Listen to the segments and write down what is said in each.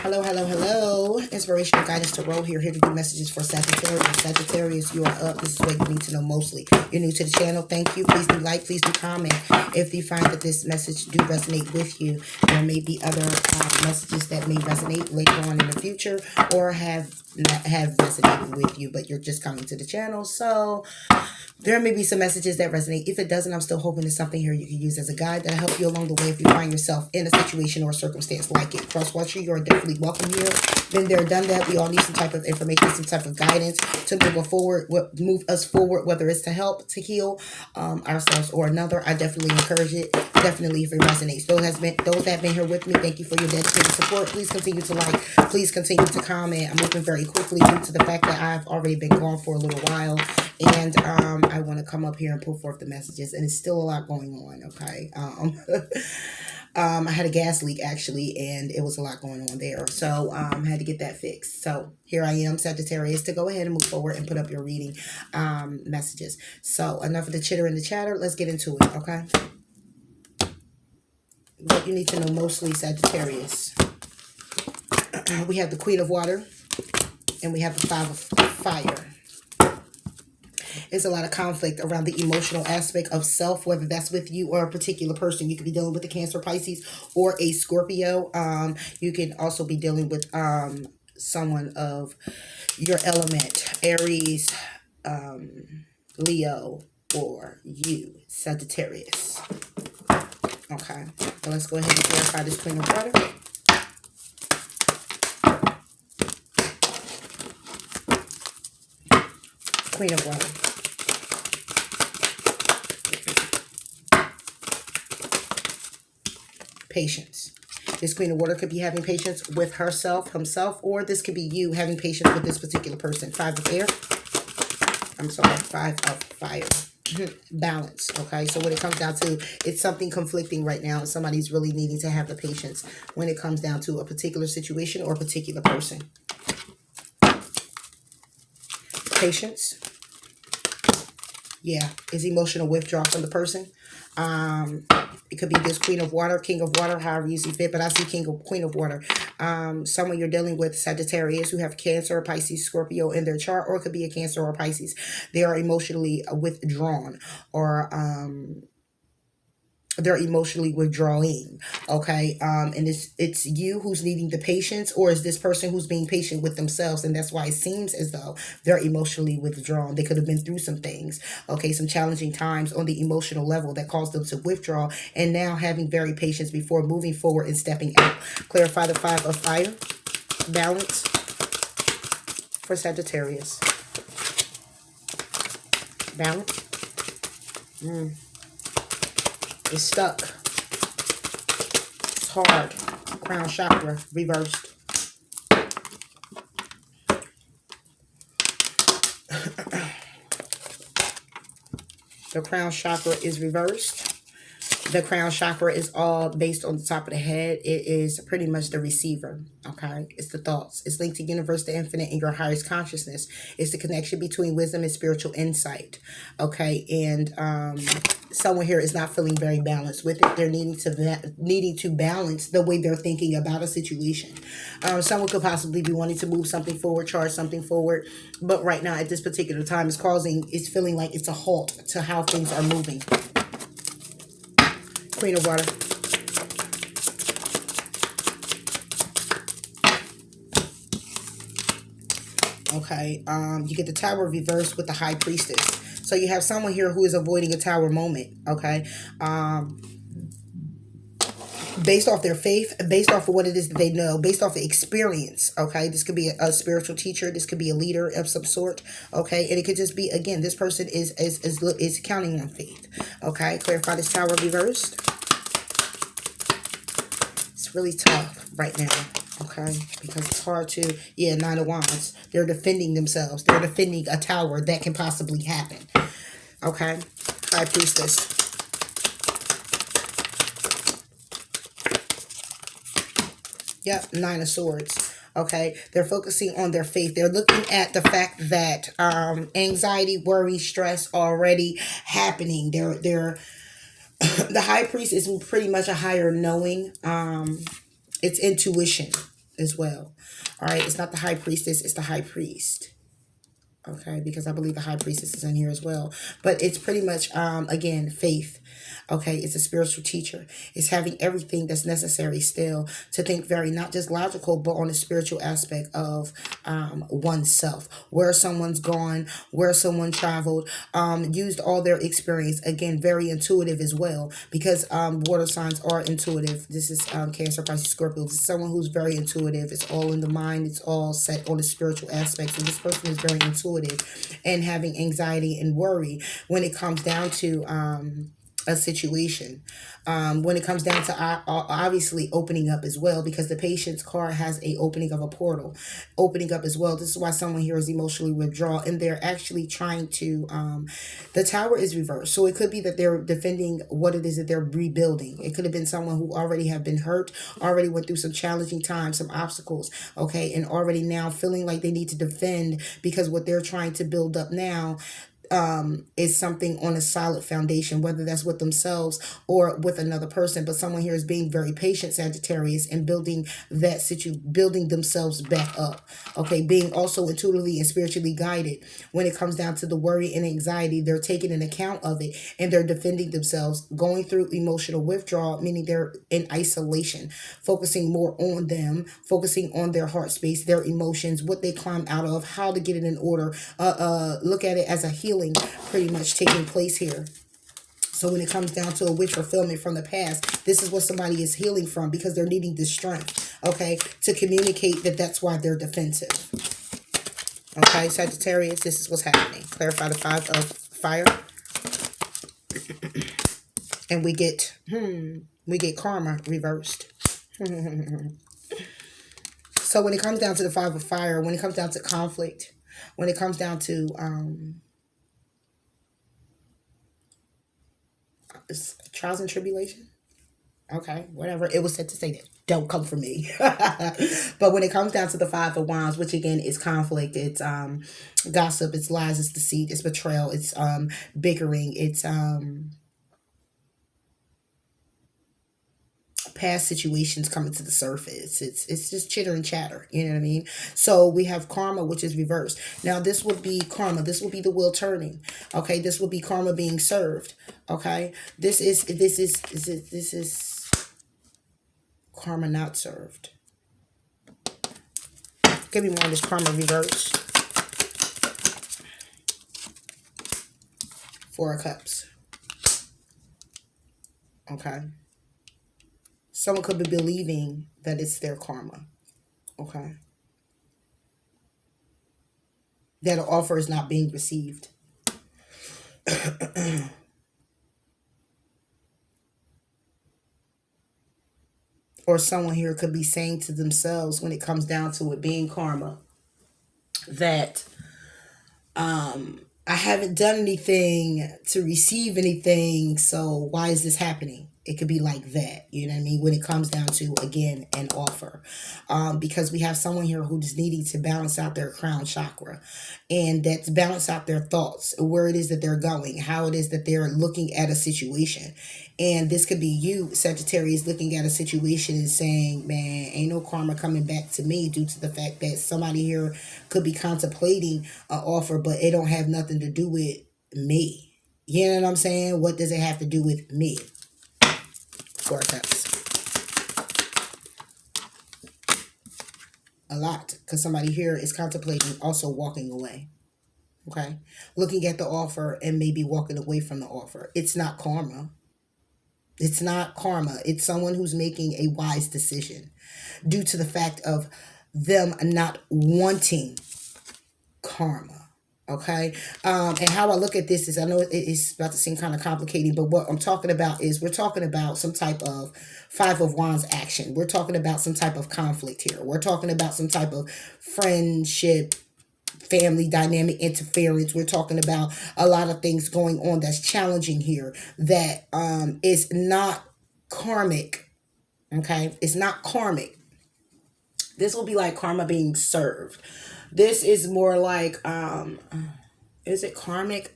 Hello, hello, hello. Inspirational guidance to roll here to do messages for Sagittarius. Sagittarius, you are up. This is what you need to know mostly. You're new to the channel. Thank you. Please do like, please do comment. If you find that this message do resonate with you, there may be other messages that may resonate later on in the future or have resonated with you, but you're just coming to the channel. So there may be some messages that resonate. If it doesn't, I'm still hoping there's something here you can use as a guide that'll help you along the way if you find yourself in a situation or circumstance like it. Cross-watcher, you are definitely welcome here. Been there, done that. We all need some type of information, some type of guidance to move us forward, whether it's to help, to heal ourselves or another. I definitely encourage it. Definitely if it resonates. Those that have been here with me, thank you for your dedicated support. Please continue to like. Please continue to comment. I'm moving very quickly due to the fact that I've already been gone for a little while. And I want to come up here and put forth the messages. And it's still a lot going on, okay? I had a gas leak, actually, and it was a lot going on there. So I had to get that fixed. So here I am, Sagittarius, to go ahead and move forward and put up your reading messages. So enough of the chitter and the chatter. Let's get into it, okay? What you need to know mostly, Sagittarius. We have the Queen of Water, and we have the Five of Fire. There's a lot of conflict around the emotional aspect of self, whether that's with you or a particular person. You could be dealing with a Cancer, Pisces, or a Scorpio. You can also be dealing with someone of your element, Aries, Leo, or you, Sagittarius. Okay, so let's go ahead and clarify this Queen of Water. Queen of Water. Patience. This Queen of Water could be having patience with herself, himself, or this could be you having patience with this particular person. Five of Air. I'm sorry, Five of Fire. Balance. Okay, so when it comes down to, it's something conflicting right now, and somebody's really needing to have the patience when it comes down to a particular situation or a particular person. Patience. Yeah, is emotional withdrawal from the person. It could be this Queen of Water, King of Water, however you see fit, but I see Queen of Water. Someone you're dealing with, Sagittarius, who have Cancer, Pisces, Scorpio in their chart, or it could be a Cancer or Pisces. They are emotionally withdrawn, or they're emotionally withdrawing, okay? And it's you who's needing the patience, or is this person who's being patient with themselves, and that's why it seems as though they're emotionally withdrawn. They could have been through some things, okay, some challenging times on the emotional level that caused them to withdraw, and now having very patience before moving forward and stepping out. Clarify the Five of Fire. Balance for Sagittarius. Balance. It's stuck. It's hard. Crown chakra reversed. The crown chakra is reversed. The crown chakra is all based on the top of the head. It is pretty much the receiver, okay? It's the thoughts. It's linked to universe, the infinite, and your highest consciousness. It's the connection between wisdom and spiritual insight, okay? And someone here is not feeling very balanced with it. They're needing to balance the way they're thinking about a situation. Someone could possibly be wanting to move something forward, charge something forward, but right now at this particular time, it's feeling like it's a halt to how things are moving. Queen of Water. Okay, you get the Tower reversed with the High Priestess. So you have someone here who is avoiding a Tower moment, okay? Based off their faith, based off of what it is that they know, based off of experience, okay? This could be a spiritual teacher. This could be a leader of some sort, okay? And it could just be, again, this person is counting on faith, okay? Clarify this Tower reversed. It's really tough right now, okay? Because it's hard to, yeah, Nine of Wands. They're defending themselves. They're defending a tower that can possibly happen, okay? High Priestess. Yep, Nine of Swords. Okay, they're focusing on their faith. They're looking at the fact that anxiety, worry, stress already happening. They're the High Priest is pretty much a higher knowing. It's intuition. as well. All right, it's not the high priestess, it's the high priest. Okay, because I believe the high priestess is in here as well. But it's pretty much, again, faith. Okay, it's a spiritual teacher. It's having everything that's necessary still to think very, not just logical, but on the spiritual aspect of oneself. Where someone's gone, where someone traveled, used all their experience. Again, very intuitive as well, because water signs are intuitive. This is Cancer, Pisces, Scorpio. This is someone who's very intuitive. It's all in the mind. It's all set on the spiritual aspects. And this person is very intuitive and having anxiety and worry when it comes down to a situation, when it comes down to obviously opening up as well, because the Patience card has a opening of a portal, opening up as well. This is why someone here is emotionally withdrawn, and they're actually trying to, the Tower is reversed, so it could be that they're defending what it is that they're rebuilding. It could have been someone who already have been hurt, already went through some challenging times, some obstacles, okay, and already now feeling like they need to defend, because what they're trying to build up now is something on a solid foundation, whether that's with themselves or with another person. But someone here is being very patient, Sagittarius, and building that building themselves back up. Okay, being also intuitively and spiritually guided. When it comes down to the worry and anxiety, they're taking an account of it and they're defending themselves, going through emotional withdrawal, meaning they're in isolation, focusing more on them, focusing on their heart space, their emotions, what they climb out of, how to get it in order. Look at it as a healing pretty much taking place here. So when it comes down to a wish fulfillment from the past, this is what somebody is healing from, because they're needing the strength, okay, to communicate that that's why they're defensive. Okay, Sagittarius, this is what's happening. Clarify the 5 of fire. And we get karma reversed. So when it comes down to the 5 of fire, when it comes down to conflict, when it comes down to trials and tribulation, okay, whatever, it was said to say that don't come for me. But when it comes down to the 5 of wands, which again is conflict, it's gossip, it's lies, it's deceit, it's betrayal, it's bickering, it's past situations coming to the surface. It's just chitter and chatter, you know what I mean? So we have karma, which is reversed. Now this would be karma, this would be the wheel turning, okay? This would be karma being served, okay? This is karma not served. Give me more on this karma reversed. 4 of Cups, okay? Someone could be believing that it's their karma, okay? That an offer is not being received. Or someone here could be saying to themselves, when it comes down to it being karma, that I haven't done anything to receive anything, so why is this happening? It could be like that, you know what I mean, when it comes down to, again, an offer. Because we have someone here who's needing to balance out their crown chakra. And that's balance out their thoughts, where it is that they're going, how it is that they're looking at a situation. And this could be you, Sagittarius, looking at a situation and saying, man, ain't no karma coming back to me, due to the fact that somebody here could be contemplating an offer, but it don't have nothing to do with me. You know what I'm saying? What does it have to do with me? 4 Cups. A lot, because somebody here is contemplating also walking away. Okay? Looking at the offer and maybe walking away from the offer. It's not karma. It's not karma. It's someone who's making a wise decision due to the fact of them not wanting karma. Okay, and how I look at this is, I know it's about to seem kind of complicated, but what I'm talking about is, we're talking about some type of 5 of wands action. We're talking about some type of conflict here. We're talking about some type of friendship, family dynamic interference. We're talking about a lot of things going on that's challenging here, that is not karmic. Okay, it's not karmic. This will be like karma being served. This is more like, is it karmic?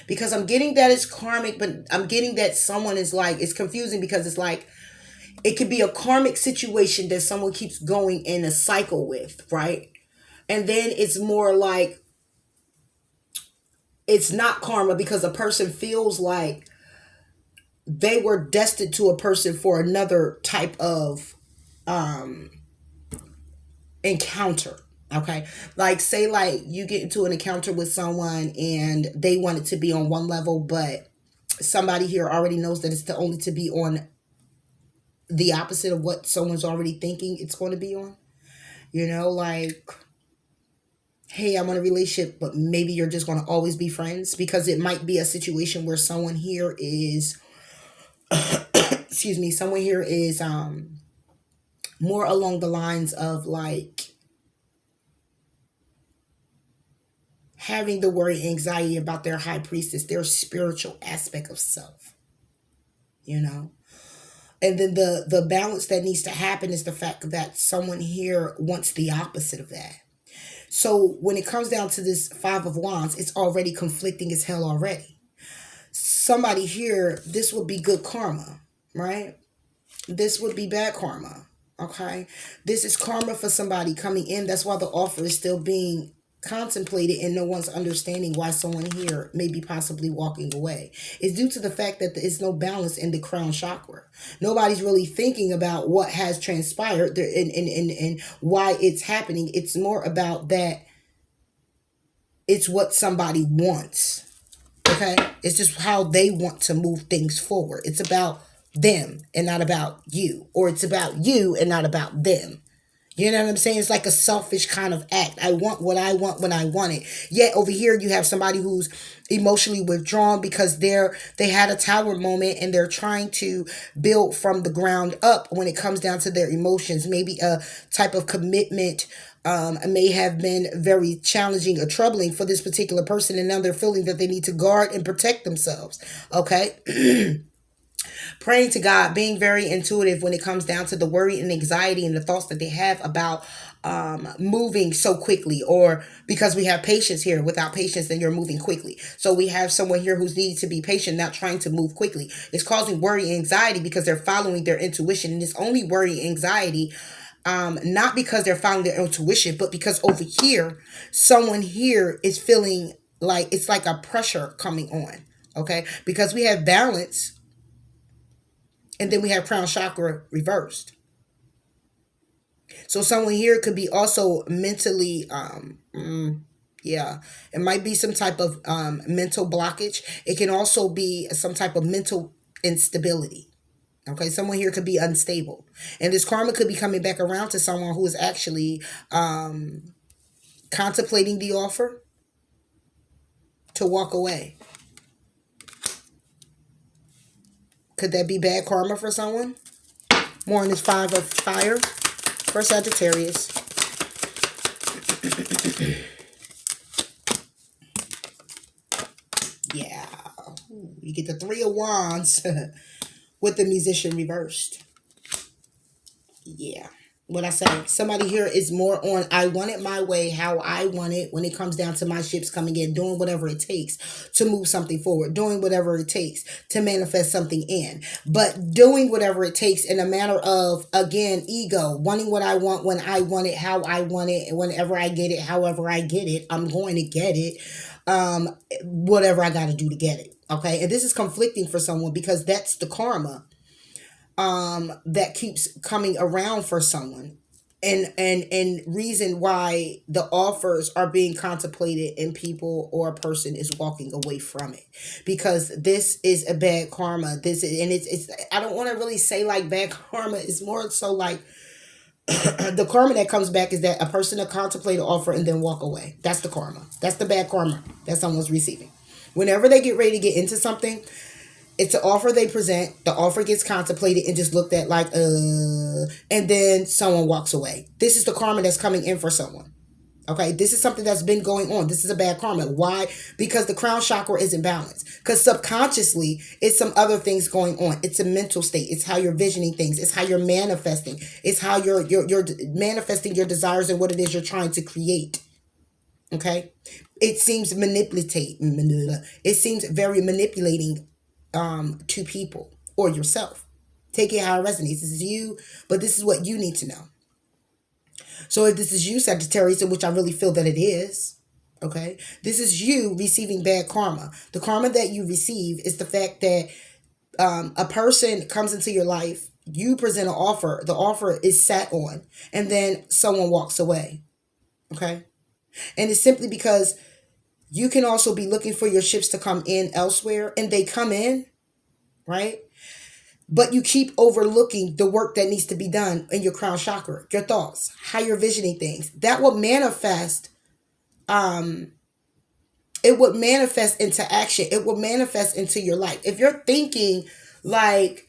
because I'm getting that it's karmic, but I'm getting that someone is like, it's confusing, because it's like, It could be a karmic situation that someone keeps going in a cycle with, right? And then it's more like it's not karma because a person feels like they were destined to a person for another type of um encounter. Okay, like say like you get into an encounter with someone and they want it to be on one level, but somebody here already knows that it's the only to be on the opposite of what someone's already thinking it's going to be on. You know, like, hey, I'm in a relationship, but maybe you're just going to always be friends, because it might be a situation where someone here is, excuse me, someone here is more along the lines of like having the worry, anxiety about their high priestess, their spiritual aspect of self, you know. And then the balance that needs to happen is the fact that someone here wants the opposite of that. So when it comes down to this Five of Wands, it's already conflicting as hell already. Somebody here, this would be good karma, right? This would be bad karma. Okay. This is karma for somebody coming in. That's why the offer is still being contemplated and no one's understanding why someone here may be possibly walking away. It's due to the fact that there is no balance in the crown chakra. Nobody's really thinking about what has transpired there and why it's happening. It's more about that it's what somebody wants. Okay? It's just how they want to move things forward. It's about them and not about you. Or it's about you and not about them. You know what I'm saying? It's like a selfish kind of act. I want what I want when I want it. Yet over here you have somebody who's emotionally withdrawn because they had a tower moment and they're trying to build from the ground up when it comes down to their emotions. Maybe a type of commitment may have been very challenging or troubling for this particular person, and now they're feeling that they need to guard and protect themselves. Okay? Praying to God, being very intuitive when it comes down to the worry and anxiety and the thoughts that they have about moving so quickly, or because we have patience here. Without patience, then you're moving quickly. So we have someone here who's needing to be patient, not trying to move quickly. It's causing worry and anxiety because they're following their intuition, and it's only worry and anxiety not because they're following their intuition, but because over here, someone here is feeling like it's like a pressure coming on. Okay, because we have balance. And then we have crown chakra reversed. So someone here could be also mentally, yeah, it might be some type of mental blockage. It can also be some type of mental instability. Okay, someone here could be unstable. And this karma could be coming back around to someone who is actually contemplating the offer to walk away. Could that be bad karma for someone? More on this Five of Fire for Sagittarius. Yeah. Ooh, you get the Three of Wands with the Musician reversed. Yeah. What I say, somebody here is more on I want it my way, how I want it when it comes down to my ships coming in, doing whatever it takes to move something forward, doing whatever it takes to manifest something in, but doing whatever it takes in a manner of, again, ego, wanting what I want when I want it, how I want it, and whenever I get it, however I get it, I'm going to get it, whatever I got to do to get it. Okay. And this is conflicting for someone because that's the karma that keeps coming around for someone, and reason why the offers are being contemplated and people or a person is walking away from it, because this is a bad karma. This is, and it's I don't want to really say like bad karma. It's more so like the karma that comes back is that a person will contemplate an offer and then walk away. That's the karma. That's the bad karma that someone's receiving. Whenever they get ready to get into something, it's an offer they present. The offer gets contemplated and just looked at like, and then someone walks away. This is the karma that's coming in for someone. Okay, this is something that's been going on. This is a bad karma. Why? Because the crown chakra isn't balanced. Because subconsciously, it's some other things going on. It's a mental state. It's how you're visioning things. It's how you're manifesting. It's how you're manifesting your desires and what it is you're trying to create. Okay, it seems It seems very manipulating to people or yourself. Take it how it resonates. This is you, but this is what you need to know. So if this is you, Sagittarius, in which I really feel that it is, okay, this is you receiving bad karma. The karma that you receive is the fact that a person comes into your life, you present an offer, the offer is sat on, and then someone walks away, okay? And it's simply because you can also be looking for your ships to come in elsewhere, and they come in, right? But you keep overlooking the work that needs to be done in your crown chakra, your thoughts, how you're visioning things. That will manifest, it would manifest into action. It will manifest into your life. If you're thinking like,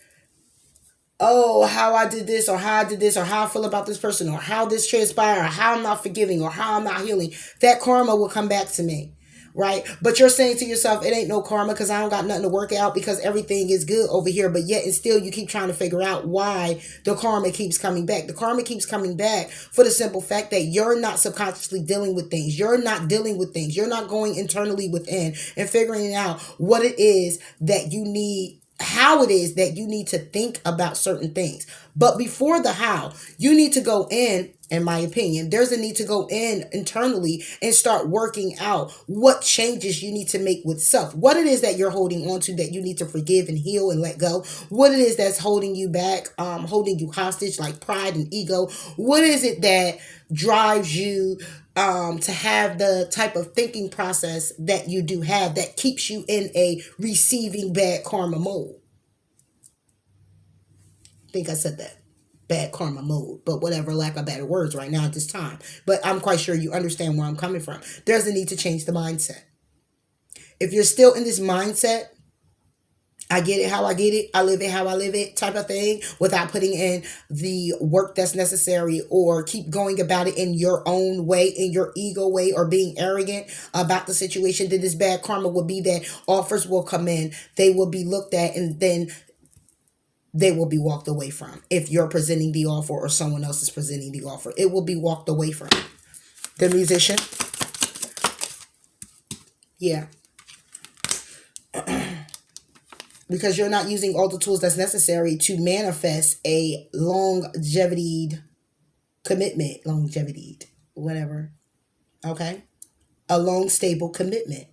oh, how I did this, or how I did this, or how I feel about this person, or how this transpired, or how I'm not forgiving, or how I'm not healing, that karma will come back to me, right? But you're saying to yourself, it ain't no karma because I don't got nothing to work out because everything is good over here. But yet and still you keep trying to figure out why the karma keeps coming back. The karma keeps coming back for the simple fact that you're not subconsciously dealing with things. You're not dealing with things. You're not going internally within and figuring out what it is that you need, how it is that you need to think about certain things. But before the how, you need to go in my opinion, there's a need to go in internally and start working out what changes you need to make with self. What it is that you're holding on to that you need to forgive and heal and let go. What it is that's holding you back, holding you hostage, like pride and ego. What is it that drives you to have the type of thinking process that you do have that keeps you in a receiving bad karma mode? I think I said that. Bad karma mode, but whatever, lack of better words right now at this time. But I'm quite sure you understand where I'm coming from. There's a need to change the mindset. If you're still in this mindset, I get it how I get it, I live it how I live it type of thing, without putting in the work that's necessary, or keep going about it in your own way, in your ego way, or being arrogant about the situation, then this bad karma will be that offers will come in, they will be looked at, and then they will be walked away from. If you're presenting the offer or someone else is presenting the offer, it will be walked away from. The Musician. Yeah. Because you're not using all the tools that's necessary to manifest a longevity commitment. Longevity, whatever. Okay? A long, stable commitment.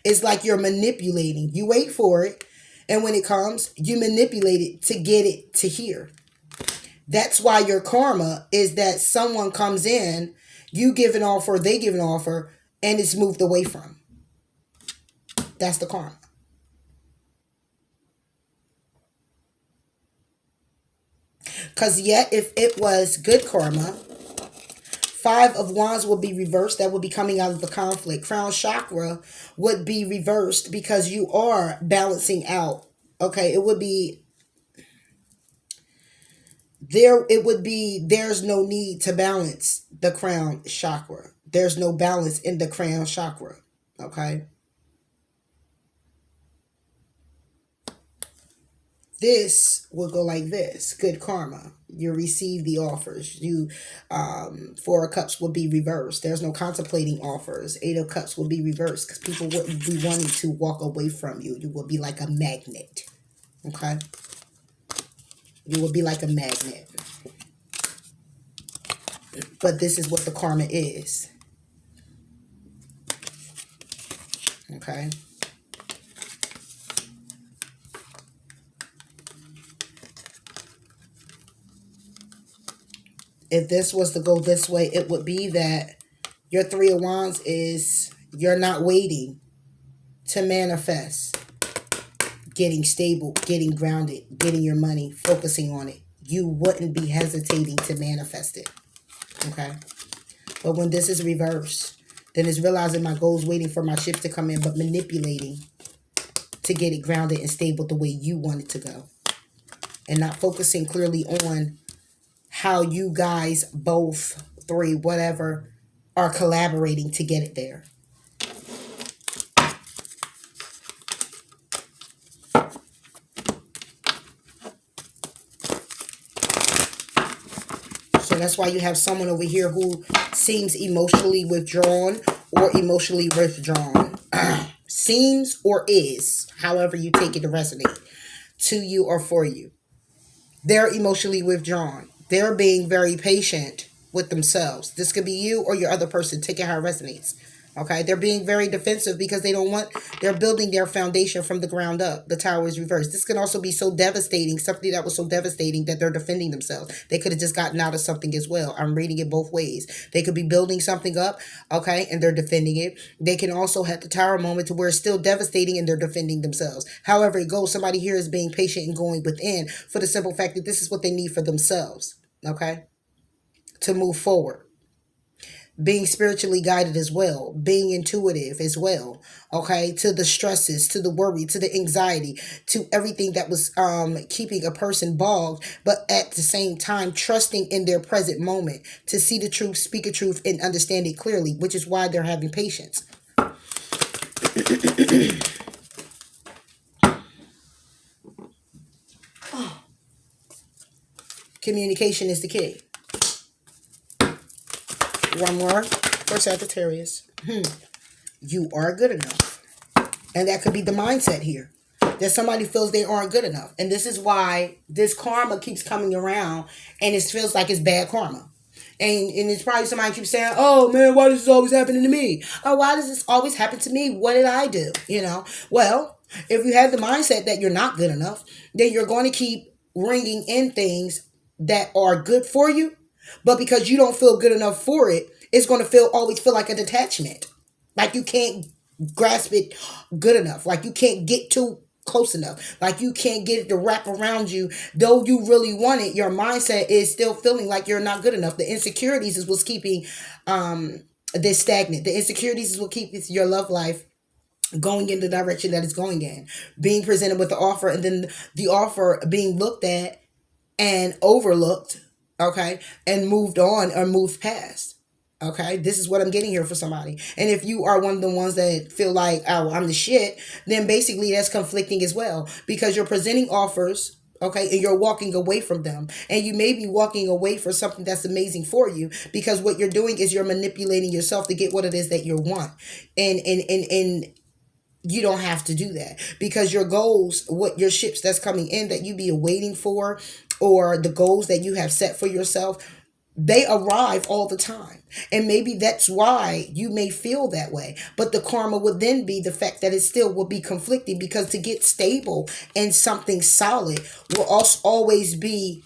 It's like you're manipulating. You wait for it. And when it comes, you manipulate it to get it to here. That's why your karma is that someone comes in, you give an offer, they give an offer, and it's moved away from. That's the karma. Because yet, if it was good karma, 5 of Wands would be reversed. That would be coming out of the conflict. Crown chakra would be reversed because you are balancing out. Okay, it would be there. It would be there's no need to balance the crown chakra. There's no balance in the crown chakra. Okay. This will go like this. Good karma. You receive the offers. You, 4 of Cups will be reversed. There's no contemplating offers. 8 of Cups will be reversed because people wouldn't be wanting to walk away from you. You will be like a magnet. Okay? You will be like a magnet. But this is what the karma is. Okay? If this was to go this way, it would be that your 3 of Wands is you're not waiting to manifest. Getting stable, getting grounded, getting your money, focusing on it. You wouldn't be hesitating to manifest it. Okay? But when this is reversed, then it's realizing my goals, waiting for my ships to come in, but manipulating to get it grounded and stable the way you want it to go. And not focusing clearly on how you guys both, 3, whatever, are collaborating to get it there. So that's why you have someone over here who seems emotionally withdrawn or emotionally withdrawn. Seems or is, however you take it to resonate, to you or for you. They're emotionally withdrawn. They're being very patient with themselves. This could be you or your other person. Take it how it resonates. Okay, they're being very defensive because they don't want, they're building their foundation from the ground up. The tower is reversed. This can also be so devastating, something that was so devastating that they're defending themselves. They could have just gotten out of something as well. I'm reading it both ways. They could be building something up, okay, and they're defending it. They can also have the tower moment to where it's still devastating and they're defending themselves. However it goes, somebody here is being patient and going within for the simple fact that this is what they need for themselves, okay, to move forward. Being spiritually guided as well, being intuitive as well, okay, to the stresses, to the worry, to the anxiety, to everything that was keeping a person bogged, but at the same time trusting in their present moment to see the truth, speak a truth, and understand it clearly, which is why they're having patience. Communication is the key. One more for Sagittarius. You are good enough. And that could be the mindset here. That somebody feels they aren't good enough. And this is why this karma keeps coming around and it feels like it's bad karma. And it's probably somebody keeps saying, oh man, why does this always happen to me? Oh, why does this always happen to me? What did I do? You know, well, if you have the mindset that you're not good enough, then you're going to keep ringing in things that are good for you. But because you don't feel good enough for it, it's going to always feel like a detachment. Like you can't grasp it good enough. Like you can't get too close enough. Like you can't get it to wrap around you. Though you really want it, your mindset is still feeling like you're not good enough. The insecurities is what's keeping this stagnant. The insecurities is what keeps your love life going in the direction that it's going in. Being presented with the offer and then the offer being looked at and overlooked, okay, and moved on or moved past. Okay, this is what I'm getting here for somebody. And if you are one of the ones that feel like, oh, I'm the shit, then basically that's conflicting as well because you're presenting offers, okay, and you're walking away from them. And you may be walking away for something that's amazing for you because what you're doing is you're manipulating yourself to get what it is that you want. And you don't have to do that because your goals, what your ships that's coming in that you be waiting for, or the goals that you have set for yourself, they arrive all the time. And maybe that's why you may feel that way. But the karma would then be the fact that it still will be conflicting because to get stable and something solid will also always be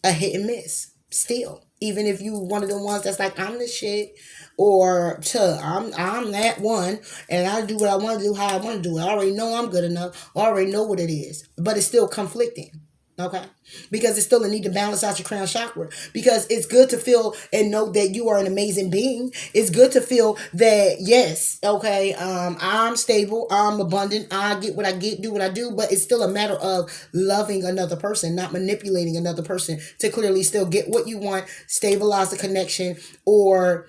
a hit and miss still. Even if you one of the ones that's like, I'm the shit, or I'm that one, and I do what I want to do, how I want to do it. I already know I'm good enough. I already know what it is. But it's still conflicting. Okay, because it's still a need to balance out your crown chakra, because it's good to feel and know that you are an amazing being. It's good to feel that, yes, okay, I'm stable, I'm abundant, I get what I get, do what I do, but it's still a matter of loving another person, not manipulating another person to clearly still get what you want, stabilize the connection, or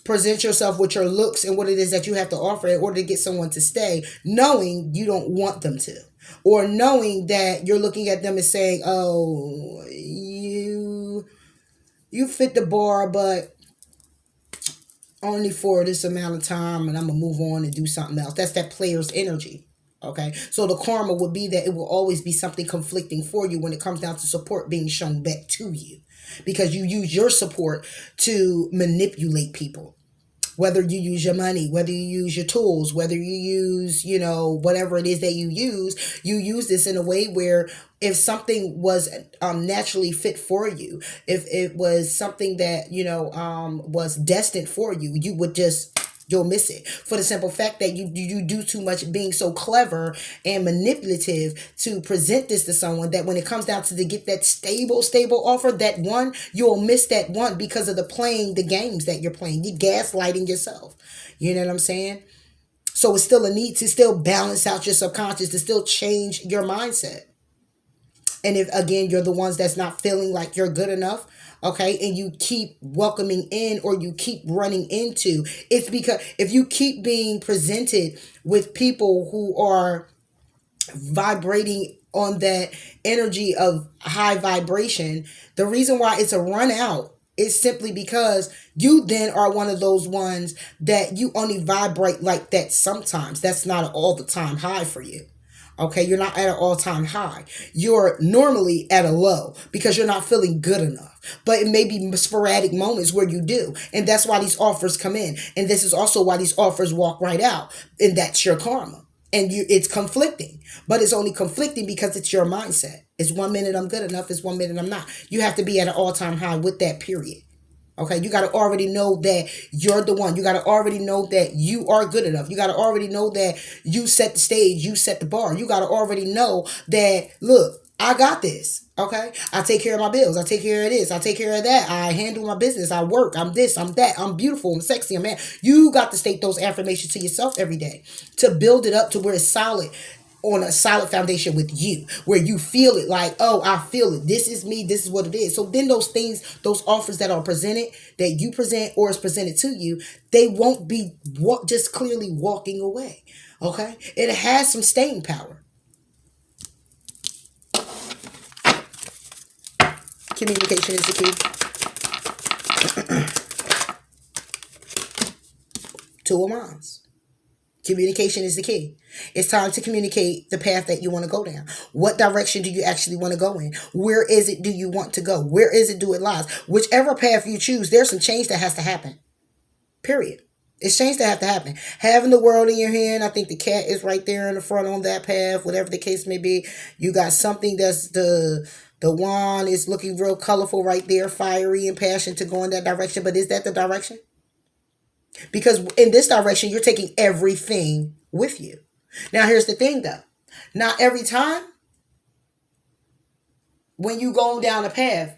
present yourself with your looks and what it is that you have to offer in order to get someone to stay, knowing you don't want them to. Or knowing that you're looking at them and saying, oh, you fit the bar, but only for this amount of time, and I'm going to move on and do something else. That's that player's energy. Okay, so the karma would be that it will always be something conflicting for you when it comes down to support being shown back to you, because you use your support to manipulate people. Whether you use your money, whether you use your tools, whether you use, whatever it is that you use this in a way where if something was naturally fit for you, if it was something that, was destined for you, you'll miss it for the simple fact that you do too much being so clever and manipulative to present this to someone that when it comes down to get that stable offer, that one, you'll miss that one because of the games that you're playing. You're gaslighting yourself. You know what I'm saying? So it's still a need to still balance out your subconscious, to still change your mindset. And if, again, you're the ones that's not feeling like you're good enough, okay, and you keep welcoming in or you keep running into, it's because if you keep being presented with people who are vibrating on that energy of high vibration, the reason why it's a run out is simply because you then are one of those ones that you only vibrate like that sometimes. That's not all the time high for you. Okay, you're not at an all-time high. You're normally at a low because you're not feeling good enough. But it may be sporadic moments where you do. And that's why these offers come in. And this is also why these offers walk right out. And that's your karma. And it's conflicting. But it's only conflicting because it's your mindset. It's 1 minute I'm good enough. It's 1 minute I'm not. You have to be at an all-time high with that period. Okay, you got to already know that you're the one. You got to already know that you are good enough. You got to already know that you set the stage, you set the bar. You got to already know that, look, I got this. Okay, I take care of my bills. I take care of this. I take care of that. I handle my business. I work. I'm this. I'm that. I'm beautiful. I'm sexy. I'm man. You got to state those affirmations to yourself every day to build it up to where it's solid, on a solid foundation with you, where you feel it like, oh, I feel it. This is me. This is what it is. So then those things, those offers that are presented, that you present or is presented to you, they won't be just clearly walking away. Okay? It has some staying power. Communication is the key. Two of Wands. Communication is the key. It's time to communicate the path that you want to go down. What direction do you actually want to go in? Where is it do you want to go? Where is it do it lies? Whichever path you choose, there's some change that has to happen. Period. It's change that have to happen. Having the world in your hand, I think the cat is right there in the front on that path, whatever the case may be. You got something that's the wand is looking real colorful right there, fiery and passion to go in that direction. But is that the direction? Because in this direction, you're taking everything with you. Now, here's the thing, though. Not every time when you go down a path,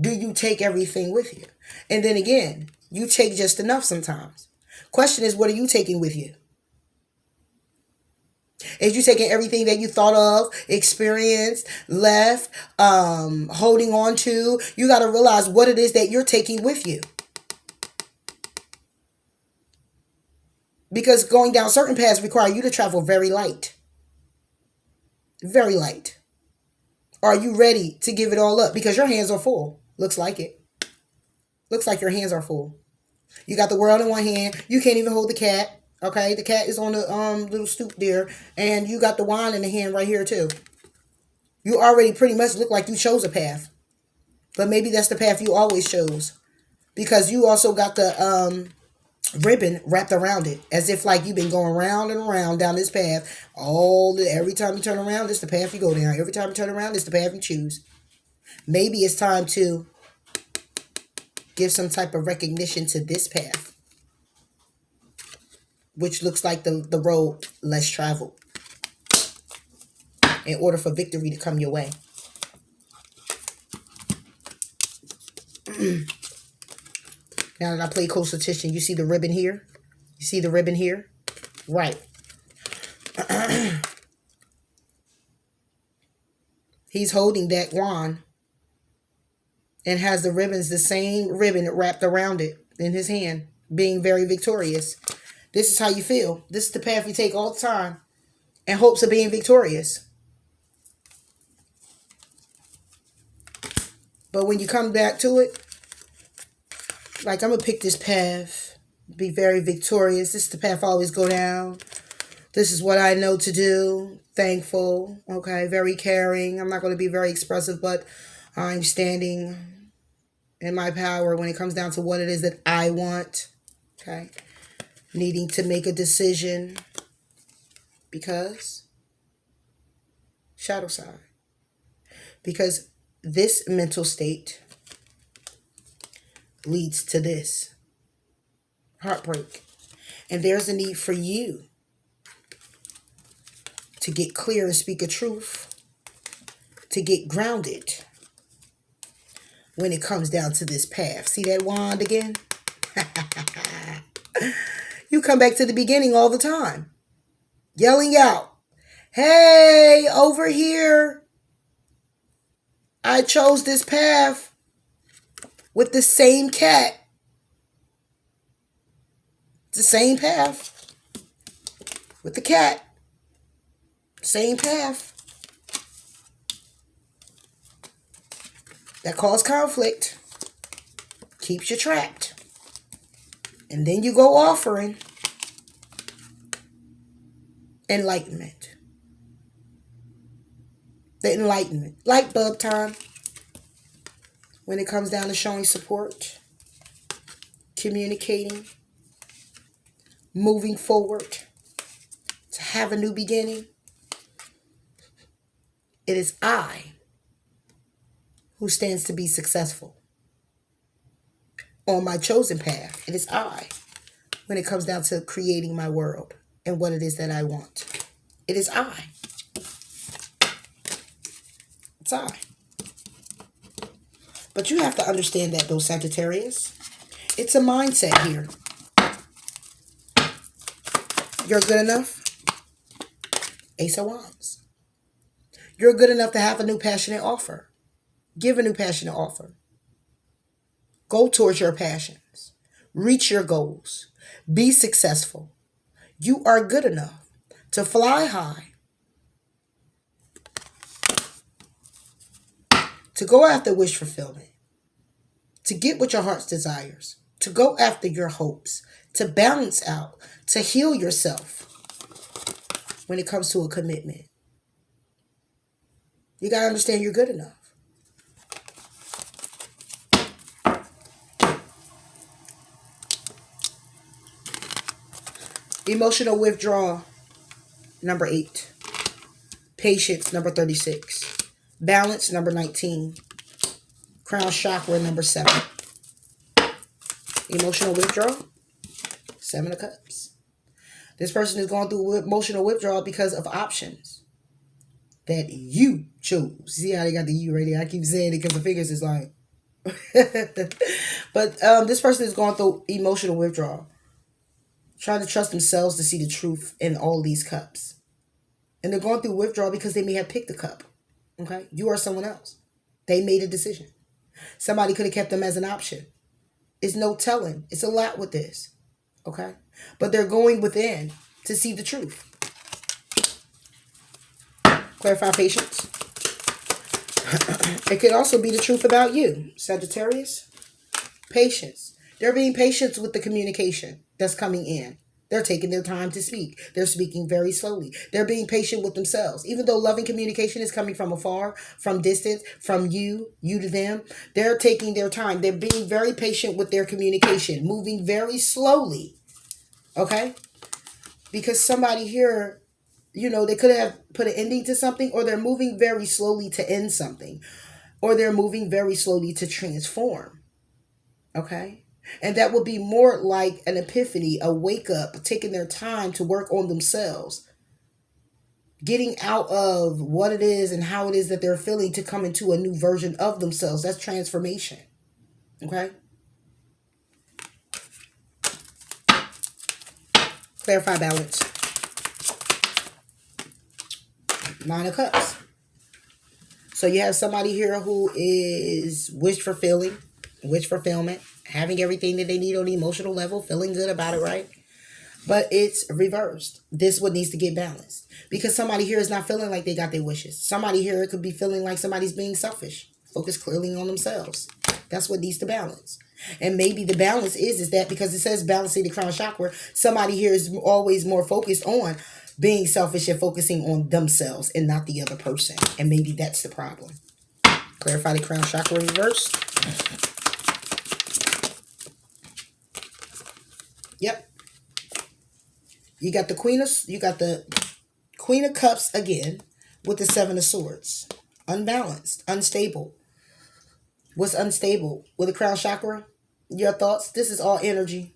do you take everything with you? And then again, you take just enough sometimes. Question is, what are you taking with you? Is you taking everything that you thought of, experienced, left, holding on to? You got to realize what it is that you're taking with you. Because going down certain paths require you to travel very light. Very light. Are you ready to give it all up? Because your hands are full. Looks like it. Looks like your hands are full. You got the world in one hand. You can't even hold the cat. Okay? The cat is on the little stoop there. And you got the wand in the hand right here too. You already pretty much look like you chose a path. But maybe that's the path you always chose. Because you also got the ribbon wrapped around it, as if like you've been going round and around down this path. Every time you turn around, this is the path you go down. Every time you turn around, this is the path you choose. Maybe it's time to give some type of recognition to this path, which looks like the road less traveled, in order for victory to come your way. Now that I play close attention, you see the ribbon here? You see the ribbon here? Right. He's holding that wand and has the ribbons, the same ribbon wrapped around it in his hand, being very victorious. This is how you feel. This is the path you take all the time in hopes of being victorious. But when you come back to it, like, I'm going to pick this path, be very victorious. This is the path I always go down. This is what I know to do. Thankful. Okay. Very caring. I'm not going to be very expressive, but I'm standing in my power when it comes down to what it is that I want. Okay. Needing to make a decision because shadow side. Because this mental state leads to this heartbreak. And there's a need for you to get clear and speak a truth, to get grounded when it comes down to this path. See that wand again? You come back to the beginning all the time, yelling out, hey, over here, I chose this path with the same cat. It's the same path. With the cat. Same path. That causes conflict. Keeps you trapped. And then you go offering enlightenment. The enlightenment. Light bulb time. When it comes down to showing support, communicating, moving forward, to have a new beginning. It is I who stands to be successful on my chosen path. It is I when it comes down to creating my world and what it is that I want. It is I. It's I. But you have to understand that, though, Sagittarius. It's a mindset here. You're good enough. Ace of Wands. You're good enough to have a new passionate offer. Give a new passionate offer. Go towards your passions. Reach your goals. Be successful. You are good enough to fly high. To go after wish fulfillment. To get what your heart desires. To go after your hopes. To balance out. To heal yourself. When it comes to a commitment. You got to understand you're good enough. Emotional withdrawal, number 8. Patience, number 36. Balance, number 19. Crown chakra, number 7. Emotional withdrawal, 7 of Cups. This person is going through emotional withdrawal because of options that you chose. See how they got the you right there? I keep saying it because the fingers is like. But this person is going through emotional withdrawal. Trying to trust themselves to see the truth in all these cups. And they're going through withdrawal because they may have picked a cup. Okay? You are someone else. They made a decision. Somebody could have kept them as an option. It's no telling. It's a lot with this. Okay? But they're going within to see the truth. Clarify patience. It could also be the truth about you, Sagittarius. Patience. They're being patient with the communication that's coming in. They're taking their time to speak. They're speaking very slowly. They're being patient with themselves. Even though loving communication is coming from afar, from distance, from you to them, they're taking their time. They're being very patient with their communication, moving very slowly. Okay? Because somebody here, they could have put an ending to something, or they're moving very slowly to end something, or they're moving very slowly to transform. Okay? And that would be more like an epiphany, a wake up, taking their time to work on themselves, getting out of what it is and how it is that they're feeling to come into a new version of themselves. That's transformation. Okay? Clarify balance. 9 of Cups. So you have somebody here who is wish fulfillment, having everything that they need on the emotional level, feeling good about it, right? But it's reversed. This one needs to get balanced. Because somebody here is not feeling like they got their wishes. Somebody here could be feeling like somebody's being selfish. Focus clearly on themselves. That's what needs to balance. And maybe the balance is that because it says balancing the crown chakra, somebody here is always more focused on being selfish and focusing on themselves and not the other person. And maybe that's the problem. Clarify the crown chakra reverse. Yep. You got the Queen of Cups again with the 7 of Swords. Unbalanced, unstable. What's unstable with the crown chakra? Your thoughts. This is all energy.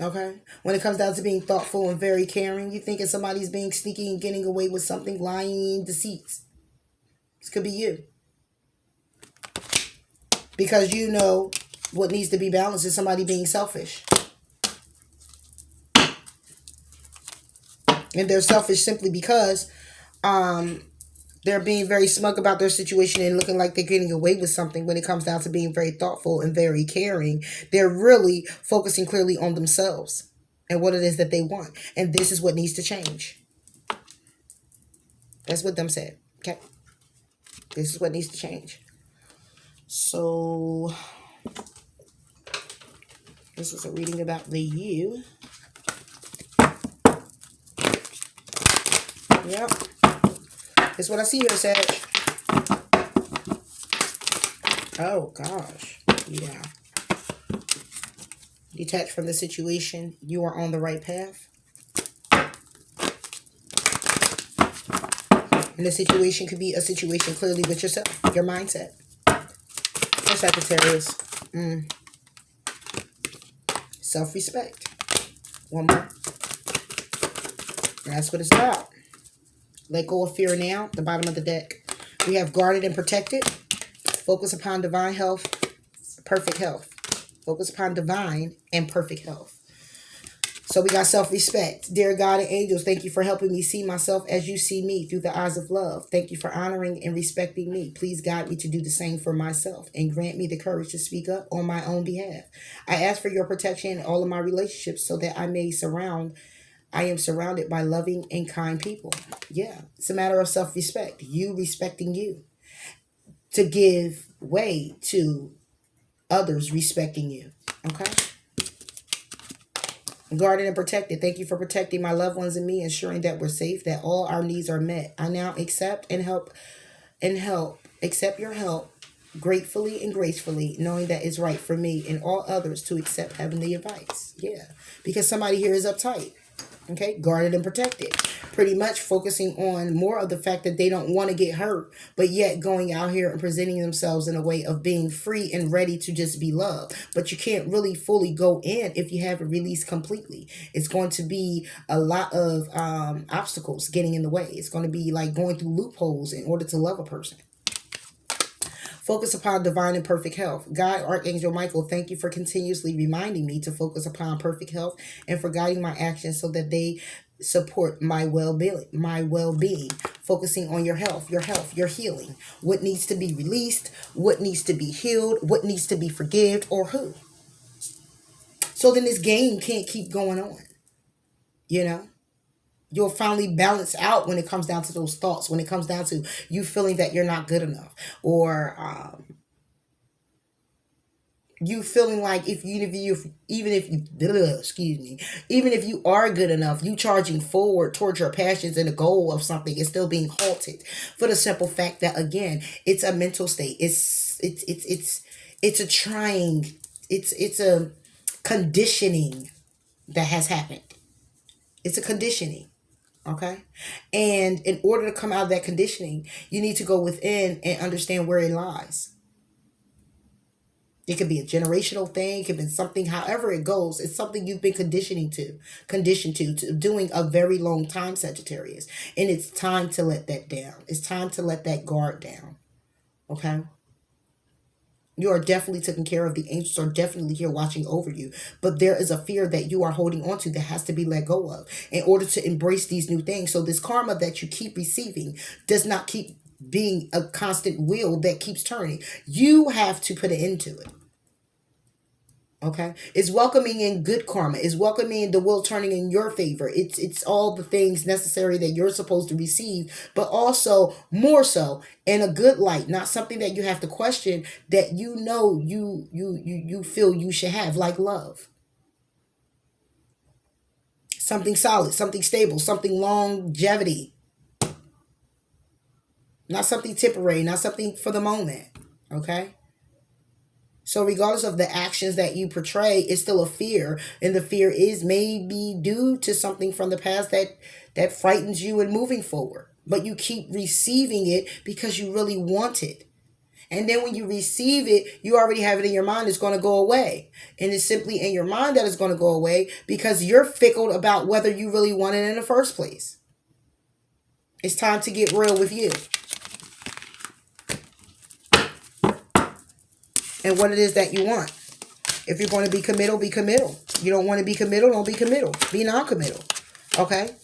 Okay? When it comes down to being thoughtful and very caring, you thinking somebody's being sneaky and getting away with something, lying, deceits. This could be you. Because you know what needs to be balanced is somebody being selfish. And they're selfish simply because they're being very smug about their situation and looking like they're getting away with something. When it comes down to being very thoughtful and very caring, they're really focusing clearly on themselves and what it is that they want. And this is what needs to change. That's what them said. Okay. This is what needs to change. So this was a reading about the you. Yep. It's what I see here, Sag. Oh, gosh. Yeah. Detach from the situation. You are on the right path. And the situation could be a situation clearly with yourself, your mindset. For Sagittarius. Self-respect. One more. That's what it's about. Let go of fear now. The bottom of the deck. We have guarded and protected. Focus upon divine health. Perfect health. Focus upon divine and perfect health. So we got self-respect. Dear God and angels, thank you for helping me see myself as you see me through the eyes of love. Thank you for honoring and respecting me. Please guide me to do the same for myself and grant me the courage to speak up on my own behalf. I ask for your protection in all of my relationships so that I am surrounded by loving and kind people. Yeah, it's a matter of self-respect. You respecting you to give way to others respecting you. Okay? Guarded and protected. Thank you for protecting my loved ones and me, ensuring that we're safe, that all our needs are met. I now accept accept your help gratefully and gracefully, knowing that it's right for me and all others to accept heavenly advice. Yeah, because somebody here is uptight. Okay, guarded and protected. Pretty much focusing on more of the fact that they don't want to get hurt, but yet going out here and presenting themselves in a way of being free and ready to just be loved. But you can't really fully go in if you haven't released completely. It's going to be a lot of obstacles getting in the way. It's going to be like going through loopholes in order to love a person. Focus upon divine and perfect health. God, Archangel Michael, thank you for continuously reminding me to focus upon perfect health and for guiding my actions so that they support my well-being. Focusing on your health, your healing. What needs to be released, what needs to be healed, what needs to be forgiven, or who. So then this game can't keep going on. You know? You'll finally balance out when it comes down to those thoughts, when it comes down to you feeling that you're not good enough, or you feeling like even if you are good enough, you charging forward towards your passions and the goal of something is still being halted for the simple fact that, again, it's a mental state. It's a conditioning that has happened. It's a conditioning. Okay. And in order to come out of that conditioning, you need to go within and understand where it lies. It could be a generational thing. It could be something, however it goes. It's something you've been conditioned to doing a very long time, Sagittarius. And it's time to let that down. It's time to let that guard down. Okay. You are definitely taken care of. The angels are definitely here watching over you. But there is a fear that you are holding on to that has to be let go of in order to embrace these new things. So this karma that you keep receiving does not keep being a constant wheel that keeps turning. You have to put an end to it. Okay, it's welcoming in good karma. It's welcoming in the wheel turning in your favor. It's all the things necessary that you're supposed to receive, but also more so in a good light, not something that you have to question, that you know you feel you should have, like love. Something solid, something stable, something longevity. Not something temporary, not something for the moment. Okay? So regardless of the actions that you portray, it's still a fear. And the fear is maybe due to something from the past that frightens you in moving forward. But you keep receiving it because you really want it. And then when you receive it, you already have it in your mind, it's going to go away. And it's simply in your mind that it's going to go away because you're fickle about whether you really want it in the first place. It's time to get real with you. And what it is that you want. If you're going to be committal, be committal. You don't want to be committal, don't be committal. Be non-committal. Okay?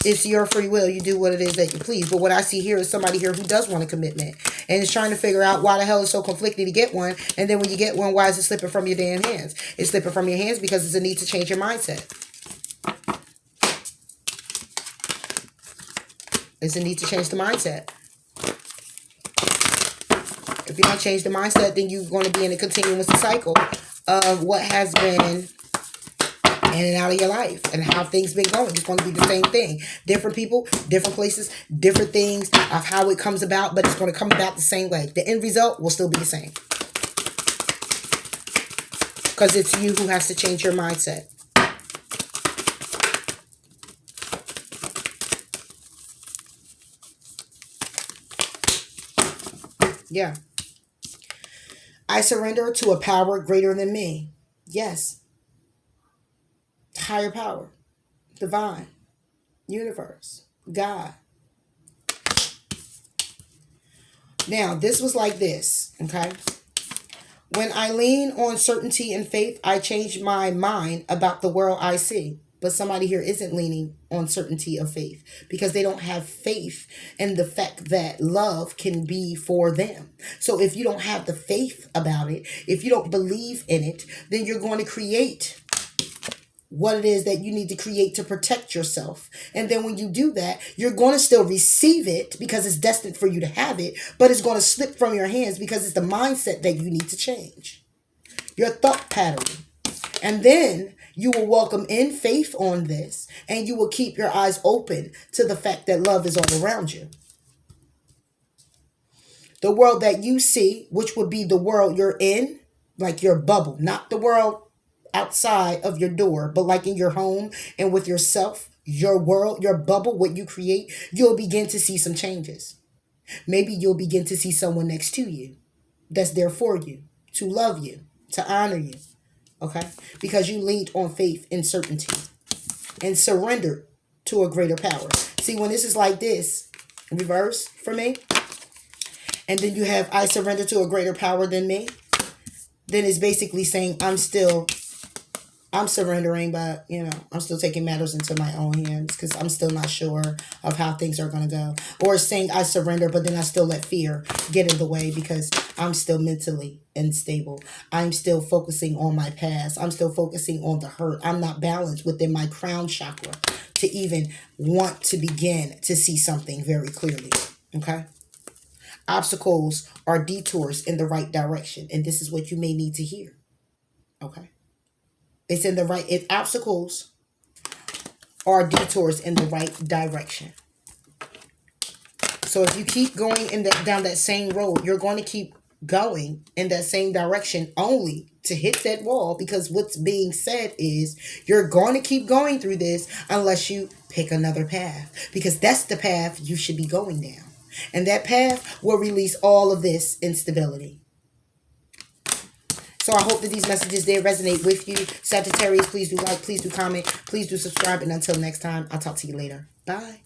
It's your free will. You do what it is that you please. But what I see here is somebody here who does want a commitment. And is trying to figure out why the hell it's so conflicted to get one. And then when you get one, why is it slipping from your damn hands? It's slipping from your hands because it's a need to change your mindset. It's a need to change the mindset. If you don't change the mindset, then you're going to be in a continuous cycle of what has been in and out of your life and how things been going. It's going to be the same thing. Different people, different places, different things of how it comes about, but it's going to come about the same way. The end result will still be the same. Because it's you who has to change your mindset. Yeah. I surrender to a power greater than me. Yes. Higher power. Divine. Universe. God. Now, this was like this, okay? When I lean on certainty and faith, I change my mind about the world I see. But somebody here isn't leaning on certainty of faith because they don't have faith in the fact that love can be for them. So if you don't have the faith about it, if you don't believe in it, then you're going to create what it is that you need to create to protect yourself. And then when you do that, you're going to still receive it because it's destined for you to have it, but it's going to slip from your hands because it's the mindset that you need to change. Your thought pattern. And then you will welcome in faith on this, and you will keep your eyes open to the fact that love is all around you. The world that you see, which would be the world you're in, like your bubble, not the world outside of your door, but like in your home and with yourself, your world, your bubble, what you create, you'll begin to see some changes. Maybe you'll begin to see someone next to you that's there for you, to love you, to honor you. Okay? Because you leaned on faith and certainty and surrendered to a greater power. See, when this is like this, reverse for me, and then you have I surrender to a greater power than me, then it's basically saying I'm surrendering, but, I'm still taking matters into my own hands because I'm still not sure of how things are going to go. Or saying I surrender, but then I still let fear get in the way because I'm still mentally unstable. I'm still focusing on my past. I'm still focusing on the hurt. I'm not balanced within my crown chakra to even want to begin to see something very clearly. Okay? Obstacles are detours in the right direction. And this is what you may need to hear. Okay? It's in the right, obstacles are detours in the right direction. So if you keep going down that same road, you're going to keep going in that same direction only to hit that wall, because what's being said is you're going to keep going through this unless you pick another path, because that's the path you should be going down. And that path will release all of this instability. So I hope that these messages did resonate with you. Sagittarius, please do like, please do comment, please do subscribe. And until next time, I'll talk to you later. Bye.